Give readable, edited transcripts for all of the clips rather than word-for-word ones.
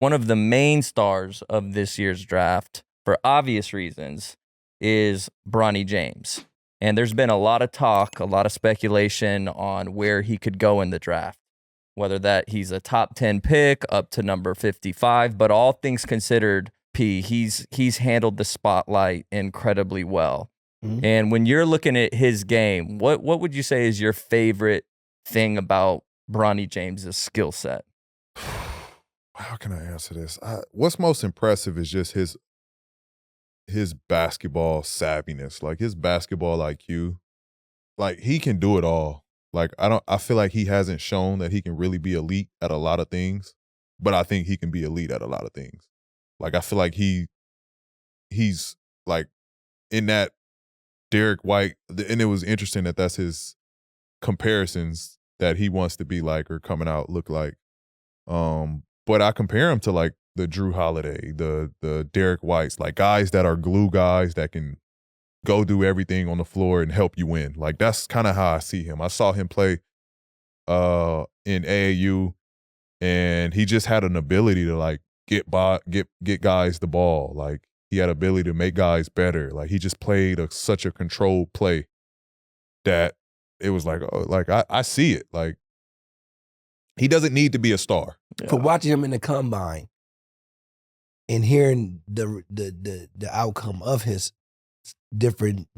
one of the main stars of this year's draft, for obvious reasons, is Bronny James. And there's been a lot of talk, a lot of speculation on where he could go in the draft, whether that he's a top 10 pick up to number 55. But all things considered, P, he's handled the spotlight incredibly well. Mm-hmm. And when you're looking at his game, what would you say is your favorite thing about Bronny James' skill set? How can I answer this? What's most impressive is just his basketball savviness, like his basketball IQ. Like, he can do it all. Like, I feel like he hasn't shown that he can really be elite at a lot of things, but I think he can be elite at a lot of things. Like, I feel like he's like in that Derek White, and it was interesting that that's his comparisons that he wants to be like or coming out look like. But I compare him to like the Drew Holiday, the Derek Whites, like guys that are glue guys that can go do everything on the floor and help you win. Like, that's kind of how I see him. I saw him play in AAU, and he just had an ability to like get guys the ball. Like, he had ability to make guys better. Like, he just played such a controlled play that it was like, oh, like I see it. Like, he doesn't need to be a star. For watching him in the combine and hearing the outcome of his different,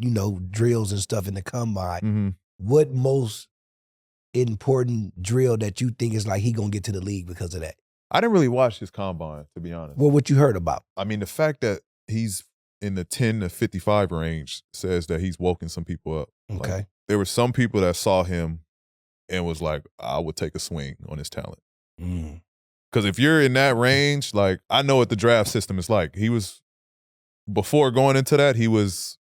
drills and stuff in the combine, mm-hmm. What most important drill that you think is like he gonna get to the league because of that? I didn't really watch his combine, to be honest. Well, what you heard about? I mean, the fact that he's in the 10 to 55 range says that he's woken some people up. Okay. Like, there were some people that saw him and was like, I would take a swing on his talent. Because if you're in that range, like, I know what the draft system is like. He was, before going into that, he was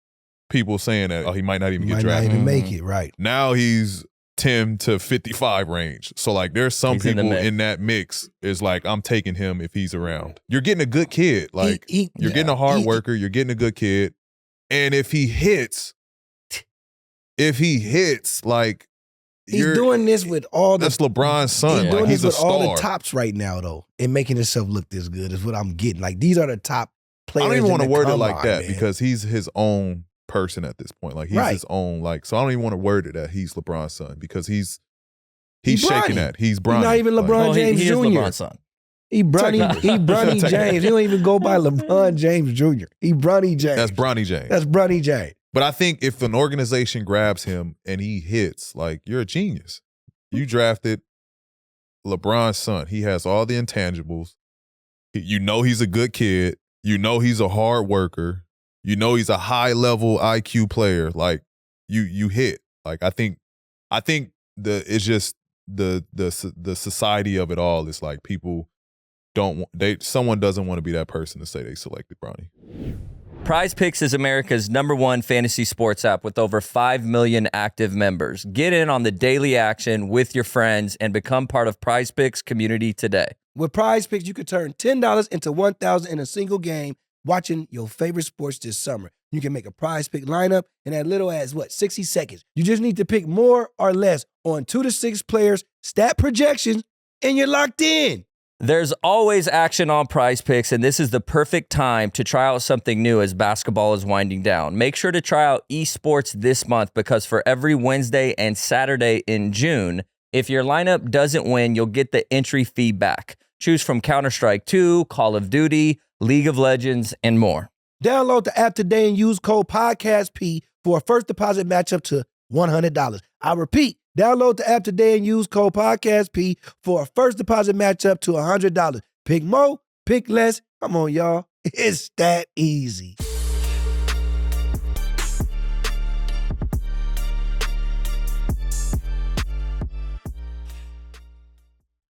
people saying that, he might not even get drafted. Might not even make it, right. Now he's 10 to 55 range. So, like, there's some people in that mix is like, I'm taking him if he's around. You're getting a good kid. Like, you're getting a hard worker. You're getting a good kid. And if he hits, like, he's doing this with all the... That's LeBron's son. He's doing he's this a with star. all the tops right now, though, and making himself look this good is what I'm getting. Like, these are the top players. I don't even want to word it combine, like that, man. because he's his own person at this point. Like, he's his own, like, so I don't even want to word it that he's LeBron's son, because he's shaking that. He's Bronny. He's not even LeBron James he Jr. is LeBron's son. He Bronny James. He don't even go by LeBron James Jr. He Bronny James. That's Bronny James. That's Bronny James. But I think if an organization grabs him and he hits, like, you're a genius. You drafted LeBron's son. He has all the intangibles. He's a good kid. He's a hard worker. He's a high-level IQ player. Like, you hit. Like, I think it's just the society of it all is like, people someone doesn't want to be that person to say they selected Bronny. Prize Picks is America's #1 fantasy sports app with over 5 million active members. Get in on the daily action with your friends and become part of Prize Picks community today. With Prize Picks, you could turn $10 into $1,000 in a single game watching your favorite sports this summer. You can make a Prize Pick lineup in as little as, 60 seconds. You just need to pick more or less on 2 to 6 players, stat projections, and you're locked in. There's always action on Prize Picks, and this is the perfect time to try out something new as basketball is winding down. Make sure to try out esports this month, because for every Wednesday and Saturday in June, if your lineup doesn't win, you'll get the entry fee back. Choose from Counter-Strike 2, Call of Duty, League of Legends, and more. Download the app today and use code PODCASTP for a first deposit match up to $100. I repeat, download the app today and use code PODCASTP for a first deposit match up to $100. Pick more, pick less. Come on, y'all. It's that easy.